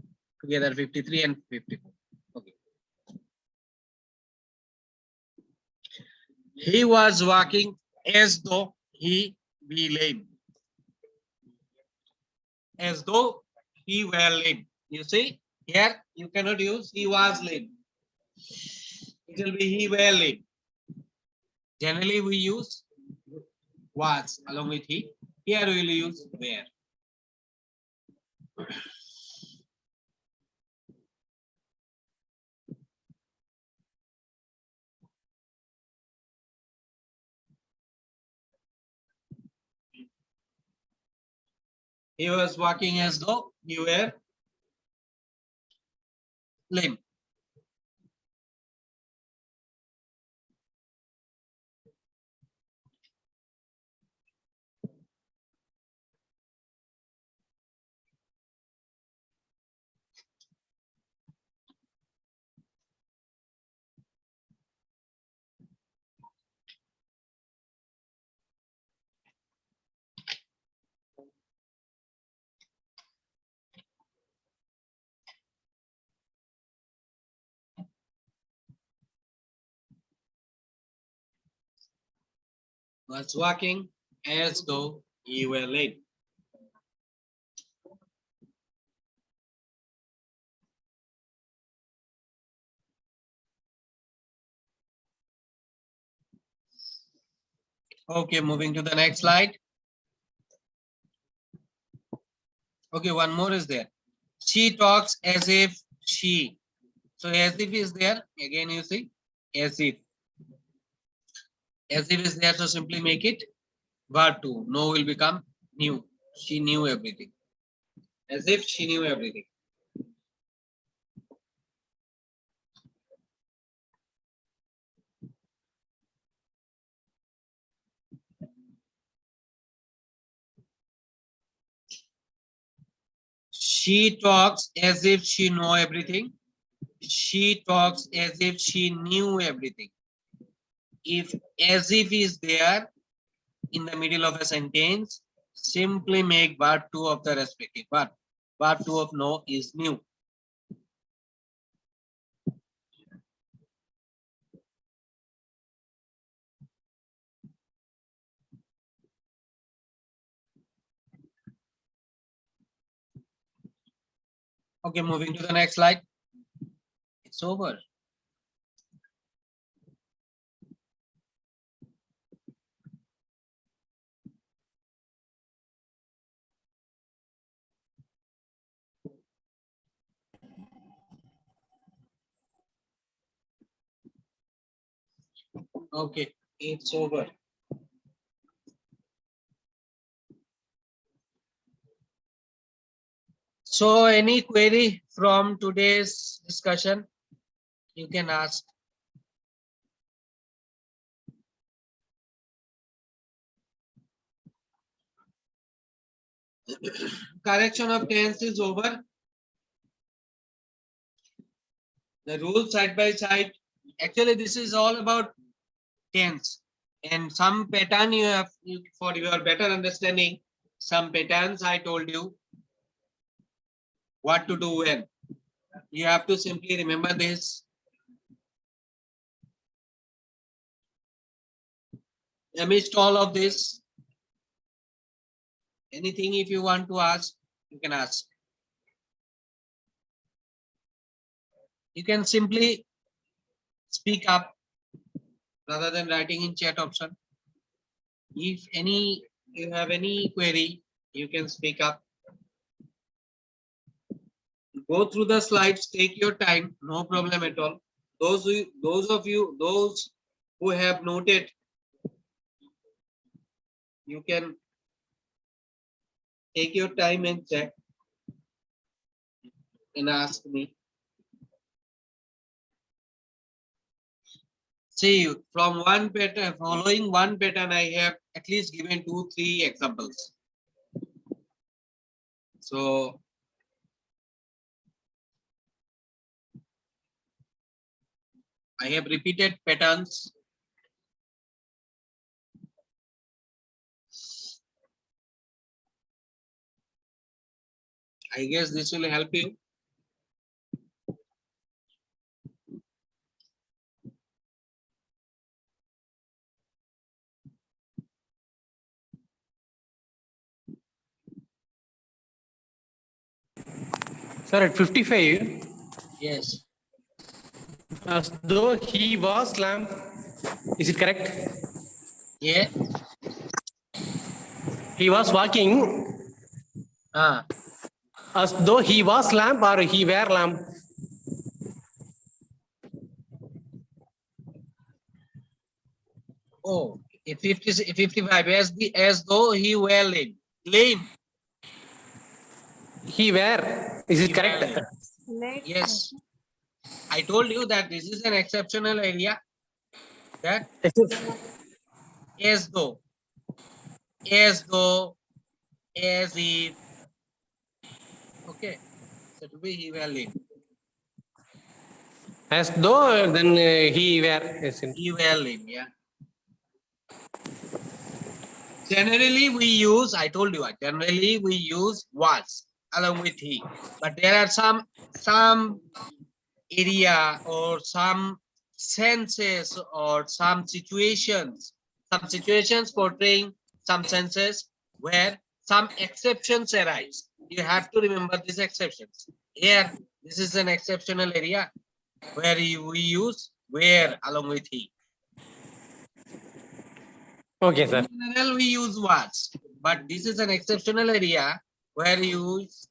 together 53 and 54. Okay. He was walking as though he be lame. As though he were lame. You see, here you cannot use he was lame. It will be he were lame. Generally, we use was along with he. Here we will use were. He was walking as though he were lame. Was walking as though he were lame. Okay, moving to the next slide. Okay, one more is there. She talks as if she. So as if is there. Again, you see, as if. As if is there, so simply make it verb to. Know will become knew. She knew everything. As if she knew everything. She talks as if she know everything. She talks as if she knew everything. If as if is there in the middle of a sentence, simply make verb two of the respective verb. Verb two of know is new. Okay, moving to the next slide. It's over. Okay, it's over. So any query from today's discussion, you can ask. Correction of tense is over. The rules side by side. Actually, this is all about tense. And some pattern you have, for your better understanding, some patterns I told you what to do when. You have to simply remember this. Amidst all of this, anything if you want to ask, you can ask. You can simply speak up rather than writing in chat option. If you have any query, you can speak up. Go through the slides, take your time, no problem at all. Those who have noted, you can take your time and check and ask me. See, from one pattern, following one pattern, I have at least given 2-3 examples. So I have repeated patterns. I guess this will help you. Sir, at 55, Yes. as though he was lamb. Is it correct? Yeah. He was walking as though he was lamb or he were lamb. Oh, 55 as though he were lame. Lame. He were. Is it He correct? were. Yes. I told you that this is an exceptional area. That as though, as though, as if. Okay. So to be he were in. As though then he were. Yes, in- He were in, yeah. Generally we use, I told you, generally we use was along with he. But there are some area or some senses or some situations portraying some senses where some exceptions arise. You have to remember these exceptions. Here, this is an exceptional area where we use where along with he. Okay, sir. In general, we use was, but this is an exceptional area where you use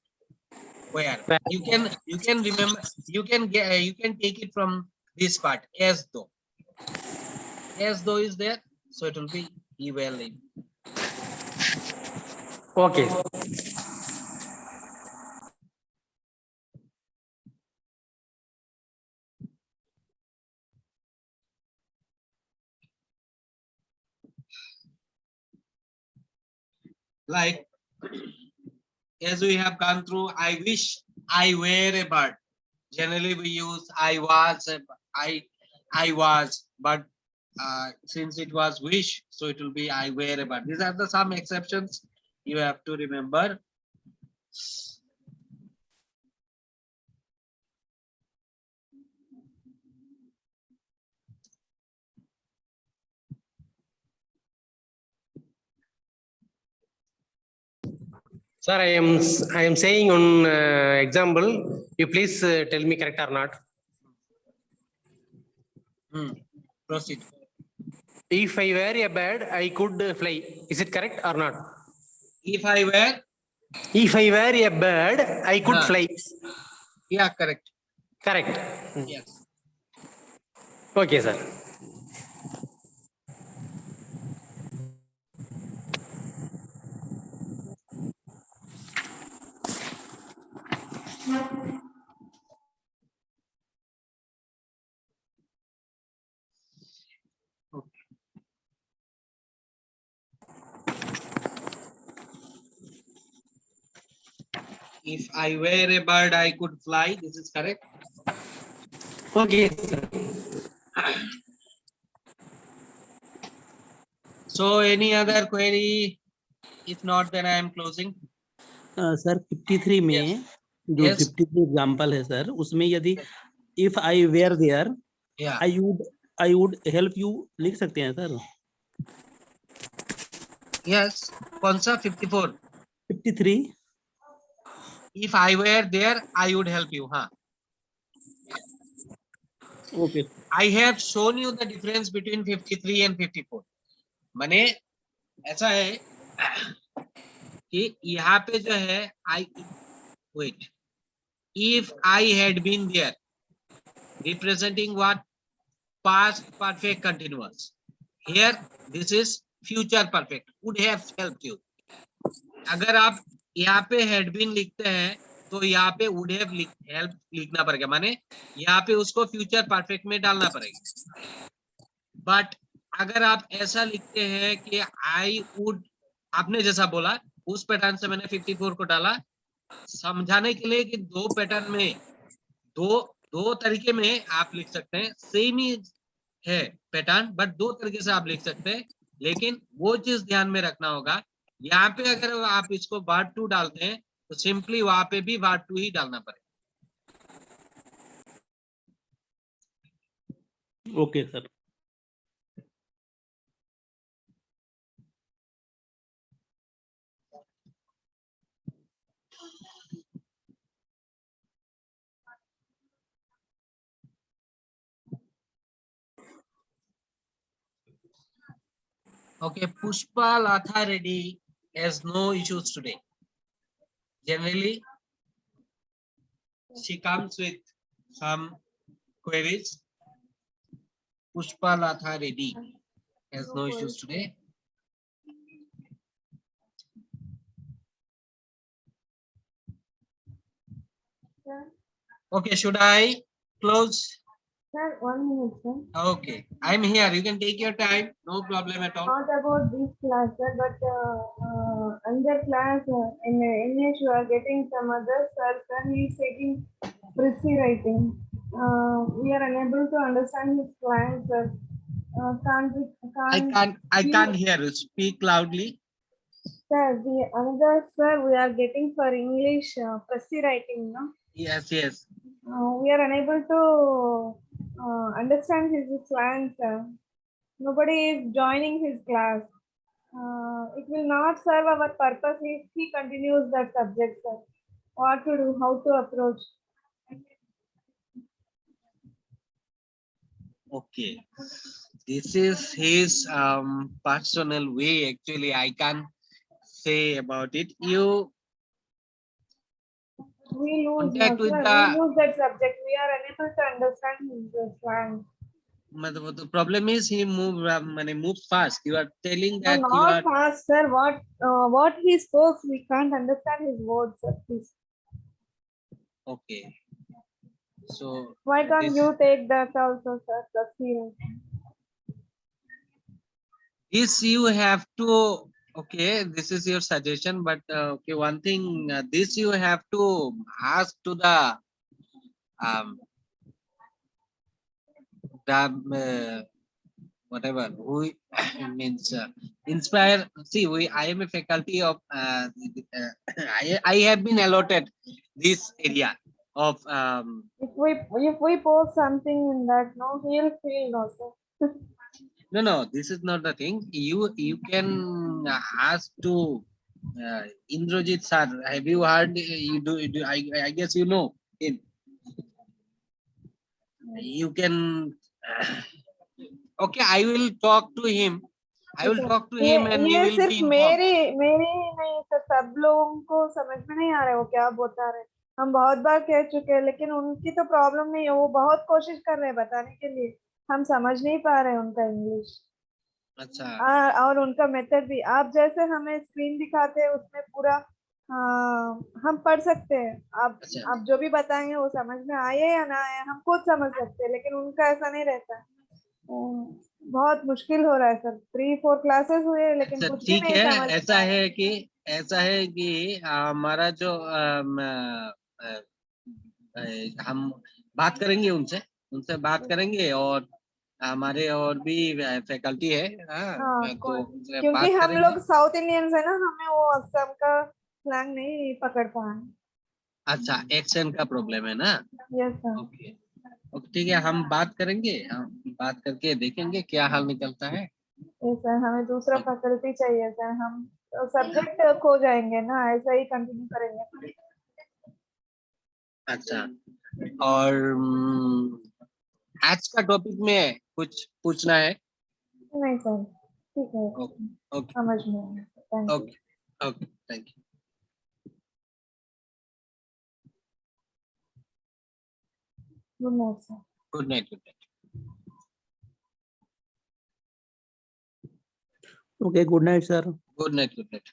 where. You can remember, you can take it from this part, as though. As though is there, so it will be he well in. Okay. Like, as we have gone through, I wish I were a bird. Generally, we use I was, I was, but since it was wish, so it will be I were a bird. These are the some exceptions you have to remember. Sir, I am saying on example. You please tell me correct or not. Proceed. If I were a bird, I could fly. Is it correct or not? If I were, If I were a bird, I could fly. yeah, correct. Correct. Yes. Okay, sir. If I were a bird, I could fly. This is correct. Okay, sir. So, any other query? If not, then I am closing. Sir 53 में जो Yes. 53 example है sir उसमें यदि if I were there Yeah. I would help you लिख सकते हैं sir Yes. कौन सा 54? 53 If I were there, I would help you. Huh? Okay I have shown you the difference between 53 and 54. माने ऐसा है कि यहाँ पे जो है I wait. If I had been there, representing what? Past perfect continuous. Here, this is future perfect. Would have helped you. अगर आप यहाँ पे had been लिखते हैं तो यहाँ पे would have help लिखना पड़ेगा माने यहाँ पे उसको फ्यूचर परफेक्ट में डालना पड़ेगा बट अगर आप ऐसा लिखते हैं कि आई वुड आपने जैसा बोला उस पैटर्न से मैंने 54 को डाला समझाने के लिए कि दो पैटर्न में दो तरीके में आप लिख सकते हैं सेम ही है पैटर्न बट दो तरीके से आप लिख सकते हैं लेकिन वो चीज ध्यान में रखना होगा यहाँ पे अगर आप इसको वर्ब टू डालते हैं तो सिंपली वहां पे भी वर्ब टू ही डालना पड़ेगा okay sir Okay, Pushpa Latha Reddy has no issues today. Generally, she comes with some queries. Pushpa Latha Reddy has no issues today. Okay, should I close? Sir, 1 minute, sir. Okay, I'm here. You can take your time. No problem at all. Not about this class, sir, but under class in English we are getting some other sir. Sir, he is taking prissy writing. We are unable to understand his slang, sir. I can't hear you. Speak loudly. Sir, the another sir we are getting for English prissy writing, no? Yes, yes. We are unable to understand his slang, sir. Nobody is joining his class. It will not serve our purpose if he continues that subject, sir. What to do, how to approach. Okay. This is his personal way. Actually, I can't say about it. You We lose, contact with sir, the. we lose that subject. We are unable to understand his slang. The problem is he moves fast. You are telling that you Not are. fast, sir. What he spoke, we can't understand his words, sir. Please. Okay. So Why can't this, you take that also, sir? Proceed. this you have to. Okay, this is your suggestion, but okay, one thing. This you have to ask to the whatever who means inspire. See, I am a faculty of I have been allotted this area of If we post something in that, no, he'll feel no, sir. no, this is not the thing. You can ask to Indrajit sir. Have you heard? I guess you know him. You can okay, I will talk to him. I will talk to him and he ये will सिर्फ be informed. मेरी नहीं sir, सब लोगों को समझ में नहीं आ रहा है वो क्या बता रहे हैं. हम बहुत बार कह चुके हैं, लेकिन उनकी तो प्रॉब्लम नहीं है. वो बहुत कोशिश कर रहे हैं बताने के लिए. हम समझ नहीं पा रहे हैं उनका इंग्लिश. अच्छा, और उनका मेथड भी आप जैसे हमें स्क्रीन दिखाते हैं उसमें पूरा हम पढ़ सकते हैं. अच्छा. आप जो भी बताएंगे वो समझ में आए या ना आए हम खुद समझ सकते हैं, लेकिन उनका ऐसा नहीं रहता. बहुत मुश्किल हो रहा है सर. 3-4 क्लासेस हुए लेकिन अच्छा, कुछ भी ठीक नहीं है. समझ ऐसा पा रहे. है कि हमारा जो हम बात करेंगे उनसे बात करेंगे और हमारे और भी फैकल्टी है. हाँ, तो उनसे क्योंकि बात हम करेंगे. लोग साउथ इंडियंस है ना, हमें वो असम का स्लैंग नहीं पकड़ पाए. अच्छा, एक्सेंट का प्रॉब्लम है ना. Yes sir. ओके, ओके, ठीक है. हम बात करेंगे. हम बात करके देखेंगे क्या हाल निकलता है. यस सर, हमें दूसरा फैकल्टी चाहिए सर. हम सब्जेक्ट खो जाएंगे ना, ऐसा ही कंटिन्यू करेंगे. अच्छा, और आज का टॉपिक में कुछ पूछना है. नहीं सर, ठीक है, ओके, ओके, समझ में आया. Thank you. Okay, okay, thank you. Good night sir. Good night, good night. Okay, good night, sir. Good night, good night.